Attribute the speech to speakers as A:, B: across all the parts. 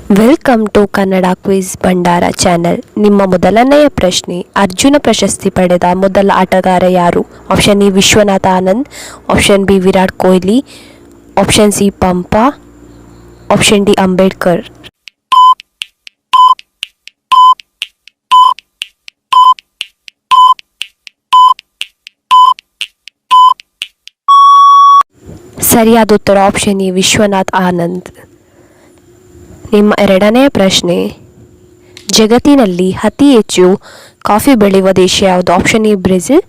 A: Welcome to Kannada quiz Bhandara channel. ನಿಮ್ಮ ಮೊದಲನೆಯ ಪ್ರಶ್ನೆ, ಅರ್ಜುನ ಪ್ರಶಸ್ತಿ ಪಡೆದ ಮೊದಲ ಆಟಗಾರ ಯಾರು? Option A Vishwanatha Anand, option B Virat Kohli, option C Pampa, option D Ambedkar. ಸರಿಯಾದ ಉತ್ತರ ಆಪ್ಷನ್ ಎ ವಿಶ್ವನಾಥ್ ಆನಂದ್. ನಿಮ್ಮ ಎರಡನೆಯ ಪ್ರಶ್ನೆ, ಜಗತ್ತಿನಲ್ಲಿ ಅತಿ ಹೆಚ್ಚು ಕಾಫಿ ಬೆಳೆಯುವ ದೇಶ ಯಾವುದು? Option A Brazil,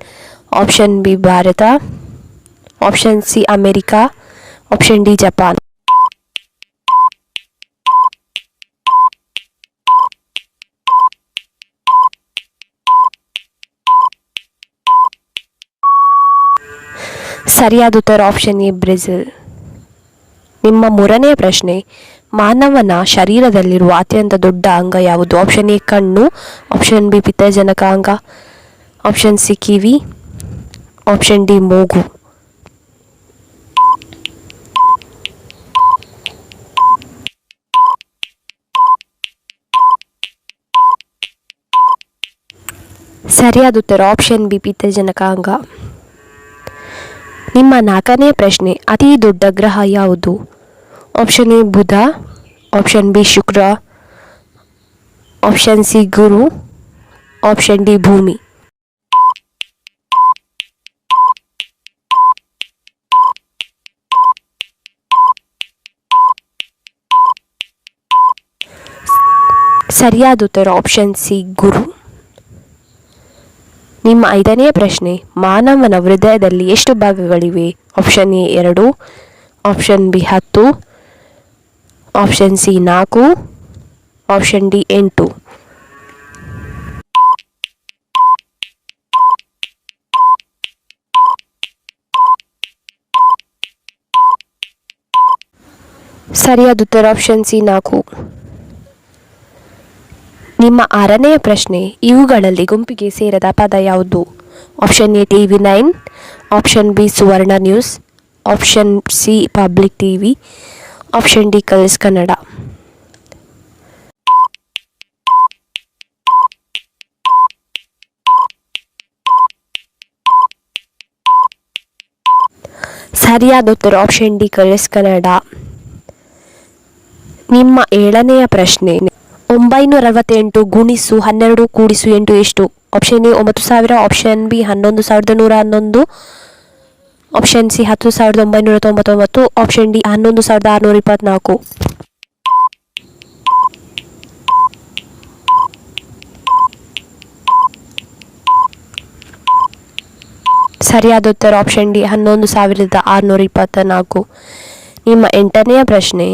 A: option B Bharat, option C America, option D Japan. ಸರಿಯಾದ ಉತ್ತರ ಆಪ್ಷನ್ ಎ ಬ್ರೆಜಿಲ್. ನಿಮ್ಮ ಮೂರನೆಯ ಪ್ರಶ್ನೆ, ಮಾನವನ ಶರೀರದಲ್ಲಿರುವ ಅತ್ಯಂತ ದೊಡ್ಡ ಅಂಗ ಯಾವುದು? ಆಪ್ಷನ್ ಎ ಕಣ್ಣು, ಆಪ್ಷನ್ ಬಿ ಪಿತ್ತಜನಕ ಅಂಗ, ಆಪ್ಷನ್ ಸಿ ಕಿವಿ, ಆಪ್ಷನ್ ಡಿ ಮೂಗು. ಸರಿಯಾದ ಉತ್ತರ ಆಪ್ಷನ್ ಬಿ ಪಿತ್ತಜನಕ ಅಂಗ. ನಿಮ್ಮ ನಾಲ್ಕನೆಯ ಪ್ರಶ್ನೆ, ಅತಿ ದೊಡ್ಡ ಗ್ರಹ ಯಾವುದು? Option A Budha, option B Shukra, option C Guru, option D ಭೂಮಿ. ಸರಿಯಾದ ಉತ್ತರ ಆಪ್ಷನ್ ಸಿ ಗುರು. ನಿಮ್ಮ ಐದನೆಯ ಪ್ರಶ್ನೆ, ಮಾನವನ ಹೃದಯದಲ್ಲಿ ಎಷ್ಟು ಭಾಗಗಳಿವೆ? Option A 2, option B 10, option C 4, option D 8. ಸರಿಯಾದ ಉತ್ತರ ಆಪ್ಷನ್ ಸಿ 4. ನಿಮ್ಮ ಆರನೆಯ ಪ್ರಶ್ನೆ, ಇವುಗಳಲ್ಲಿ ಗುಂಪಿಗೆ ಸೇರದ ಪದ ಯಾವುದು? Option A TV9, option B Suvarna news, option C public TV, option D colours Kannada. ಸರಿಯಾದ ಉತ್ತರ ಆಪ್ಷನ್ ಡಿ ಕಲರ್ಸ್ ಕನ್ನಡ. ನಿಮ್ಮ ಏಳನೆಯ ಪ್ರಶ್ನೆ, 968 ಗುಣಿಸು 12 ಕೂಡಿಸು 8 ಎಷ್ಟು? Option A 9000, option B 11111, option C 10999, option D 11624. ಸರಿಯಾದ ಉತ್ತರ ಆಪ್ಷನ್ ಡಿ 11624. ನಿಮ್ಮ ಎಂಟನೆಯ ಪ್ರಶ್ನೆ,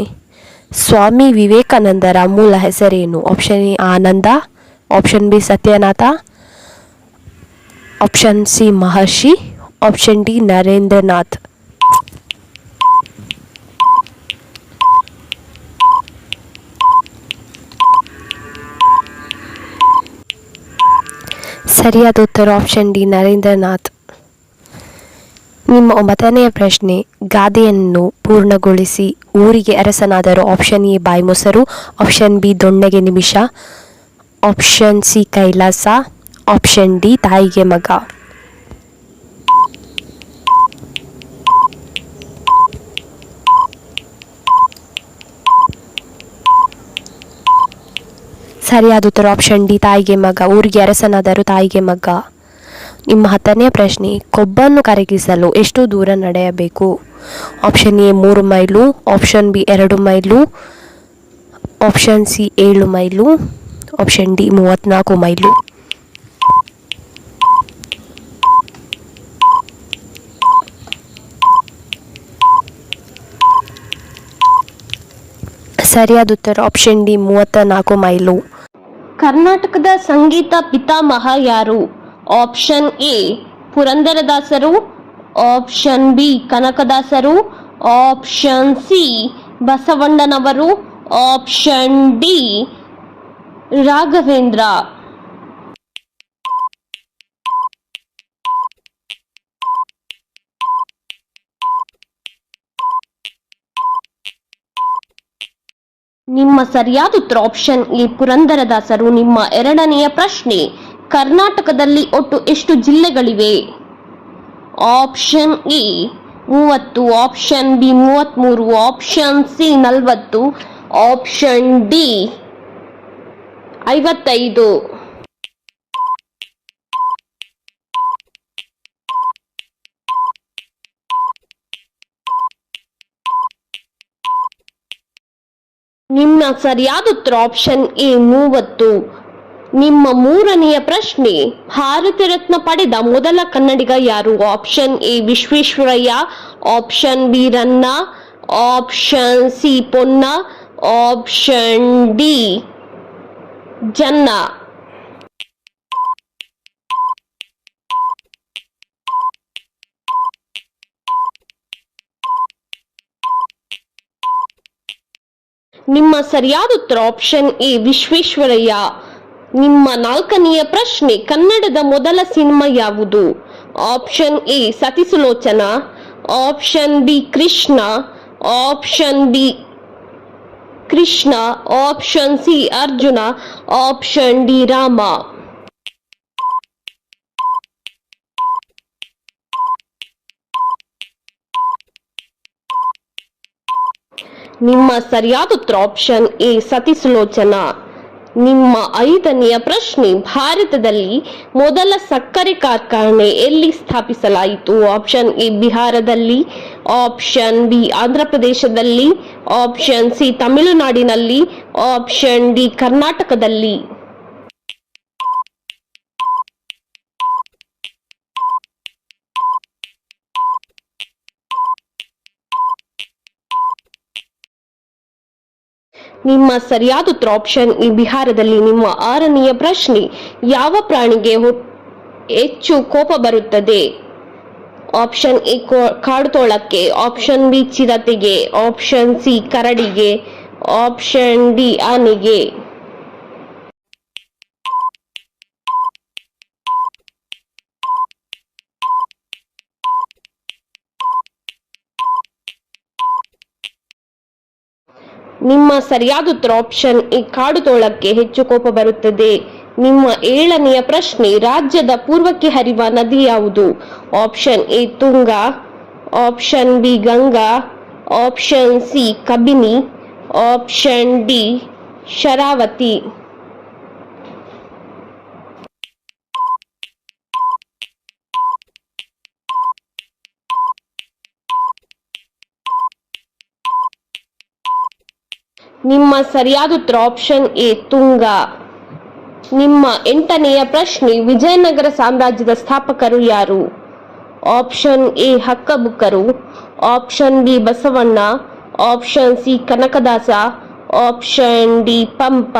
A: ಸ್ವಾಮಿ ವಿವೇಕಾನಂದರ ಮೂಲ ಹೆಸರೇನು? Option A Ananda, option B Satyanatha, option C Maharshi, option D Narendranath. ಸರಿಯಾದ ಉತ್ತರ ಆಪ್ಷನ್ ಡಿ ನರೇಂದ್ರನಾಥ್. ನಿಮ್ಮ ಒಂಬತ್ತನೆಯ ಪ್ರಶ್ನೆ, ಗಾದೆಯನ್ನು ಪೂರ್ಣಗೊಳಿಸಿ ಊರಿಗೆ ಅರಸನಾದರು. ಆಪ್ಷನ್ ಎ ಬಾಯಿ ಮೊಸರು, ಆಪ್ಷನ್ ಬಿ ದೊಣ್ಣೆಗೆ ನಿಮಿಷ, option C Kailasa, option D ತಾಯಿಗೆ ಮಗ. ಸರಿಯಾದ ಉತ್ತರ ಆಪ್ಷನ್ ಡಿ ತಾಯಿಗೆ ಮಗ. ಊರಿಗೆ ಅರಸನಾದರು ತಾಯಿಗೆ ಮಗ. ನಿಮ್ಮ ಹತ್ತನೆಯ ಪ್ರಶ್ನೆ, ಕೊಬ್ಬನ್ನು ಕರಗಿಸಲು ಎಷ್ಟು ದೂರ ನಡೆಯಬೇಕು? Option A 3 mile, option B 2 mile, option C 7 mile, option D 34 mile. ಸರಿಯಾದ ಉತ್ತರ ಆಪ್ಷನ್ ಡಿ 34 ಮೈಲು.
B: ಕರ್ನಾಟಕದ ಸಂಗೀತ ಪಿತಾಮಹ ಯಾರು? ಆಪ್ಷನ್ ಎ ಪುರಂದರದಾಸರು, ಆಪ್ಷನ್ ಬಿ ಕನಕದಾಸರು, ಆಪ್ಷನ್ ಸಿ ಬಸವಣ್ಣನವರು, ಆಪ್ಷನ್ ಡಿ ರಾಘವೇಂದ್ರ. ನಿಮ್ಮ ಸರಿಯಾದ ಉತ್ತರ ಆಪ್ಷನ್ ಎ ಪುರಂದರದಾಸರು. ನಿಮ್ಮ ಎರಡನೆಯ ಪ್ರಶ್ನೆ, ಕರ್ನಾಟಕದಲ್ಲಿ ಒಟ್ಟು ಎಷ್ಟು ಜಿಲ್ಲೆಗಳಿವೆ? Option A 30, option B 33, option C 40, option D 55. ನಿಮ್ಮ ಸರಿಯಾದ ಉತ್ತರ ಆಪ್ಷನ್ ಎ 30. ನಿಮ್ಮ ಮೂರನೆಯ ಪ್ರಶ್ನೆ, ಭಾರತ ರತ್ನ ಪಡೆದ ಮೊದಲ ಕನ್ನಡಿಗ ಯಾರು? Option A Visvesvaraya, option B Ranna, option C Ponna, option D Janna. ನಿಮ್ಮ ಸರಿಯಾದ ಉತ್ತರ ಆಪ್ಷನ್ ಎ ವಿಶ್ವೇಶ್ವರಯ್ಯ. ನಿಮ್ಮ ನಾಲ್ಕನೆಯ ಪ್ರಶ್ನೆ, ಕನ್ನಡದ ಮೊದಲ ಸಿನಿಮಾ ಯಾವುದು? Option A Sati Sulochana, option B Krishna, option B Krishna, option C Arjuna, option D Rama. ನಿಮ್ಮ ಸರಿಯಾದ ಉತ್ತರ ಆಪ್ಷನ್ ಎ ಸತಿಸುಲೋಚನ. ನಿಮ್ಮ ಐದನೆಯ ಪ್ರಶ್ನೆ, ಭಾರತದಲ್ಲಿ ಮೊದಲ ಸಕ್ಕರೆ ಕಾರ್ಖಾನೆ ಎಲ್ಲಿ ಸ್ಥಾಪಿಸಲಾಯಿತು? ಆಪ್ಷನ್ ಎ ಬಿಹಾರದಲ್ಲಿ, ಆಪ್ಷನ್ ಬಿ ಆಂಧ್ರಪ್ರದೇಶದಲ್ಲಿ, ಆಪ್ಷನ್ ಸಿ ತಮಿಳುನಾಡಿನಲ್ಲಿ, ಆಪ್ಷನ್ ಡಿ ಕರ್ನಾಟಕದಲ್ಲಿ. ನಿಮ್ಮ ಸರಿಯಾದ ಉತ್ತರ ಆಪ್ಷನ್ ಎ ಬಿಹಾರದಲ್ಲಿ. ನಿಮ್ಮ ಆರನೆಯ ಪ್ರಶ್ನೆ, ಯಾವ ಪ್ರಾಣಿಗೆ ಹೆಚ್ಚು ಕೋಪ ಬರುತ್ತದೆ? ಆಪ್ಷನ್ ಎ ಕಾಡುತೋಳಕ್ಕೆ, ಆಪ್ಷನ್ ಬಿ ಚಿರತೆಗೆ, ಆಪ್ಷನ್ ಸಿ ಕರಡಿಗೆ, ಆಪ್ಷನ್ ಡಿ ಆನೆಗೆ. ನಿಮ್ಮ ಸರಿಯಾದ ಉತ್ತರ ಆಪ್ಷನ್ ಎ ಕಾಡುತೋಳಕ್ಕೆ ಹೆಚ್ಚು ಕೋಪ ಬರುತ್ತದೆ. ನಿಮ್ಮ ಏಳನೆಯ ಪ್ರಶ್ನೆ, ರಾಜ್ಯದ ಪೂರ್ವಕ್ಕೆ ಹರಿಯುವ ನದಿ ಯಾವುದು? Option A Tunga, option B Ganga, option C Kabini, option D Sharavati. ನಿಮ್ಮ ಸರಿಯಾದ ಉತ್ತರ ಆಪ್ಷನ್ ಎ ತುಂಗಾ. ನಿಮ್ಮ ಎಂಟನೆಯ ಪ್ರಶ್ನೆ, ವಿಜಯನಗರ ಸಾಮ್ರಾಜ್ಯದ ಸ್ಥಾಪಕರು ಯಾರು? ಆಪ್ಷನ್ ಎ ಹಕ್ಕಬುಕ್ಕರು, option B Basavanna, option C Kanakadasa, option D Pampa.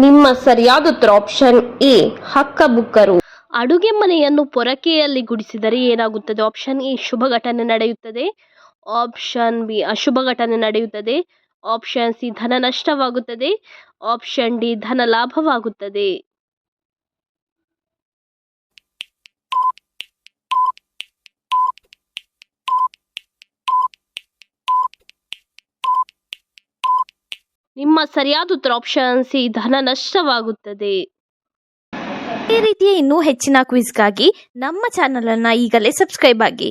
B: ನಿಮ್ಮ ಸರಿಯಾದ ಉತ್ತರ ಆಪ್ಷನ್ ಎ ಹಕ್ಕಬುಕ್ಕರು. ಅಡುಗೆ ಮನೆಯನ್ನು ಪೊರಕೆಯಲ್ಲಿ ಗುಡಿಸಿದರೆ ಏನಾಗುತ್ತದೆ? ಆಪ್ಷನ್ ಎ ಶುಭ ಘಟನೆ ನಡೆಯುತ್ತದೆ, ಆಪ್ಷನ್ ಬಿ ಅಶುಭ ಘಟನೆ ನಡೆಯುತ್ತದೆ, ಆಪ್ಷನ್ ಸಿ ಧನ ನಷ್ಟವಾಗುತ್ತದೆ, ಆಪ್ಷನ್ ಡಿ ಧನ ಲಾಭವಾಗುತ್ತದೆ. ನಿಮ್ಮ ಸರಿಯಾದ ಉತ್ತರ ಆಪ್ಷನ್ ಸಿ ಧನ ನಷ್ಟವಾಗುತ್ತದೆ.
C: ಈ ರೀತಿಯ ಇನ್ನೂ ಹೆಚ್ಚಿನ ಕ್ವಿಜ್ಗಾಗಿ ನಮ್ಮ ಚಾನಲ್ ಅನ್ನು ಈಗಲೇ ಸಬ್ಸ್ಕ್ರೈಬ್ ಆಗಿ.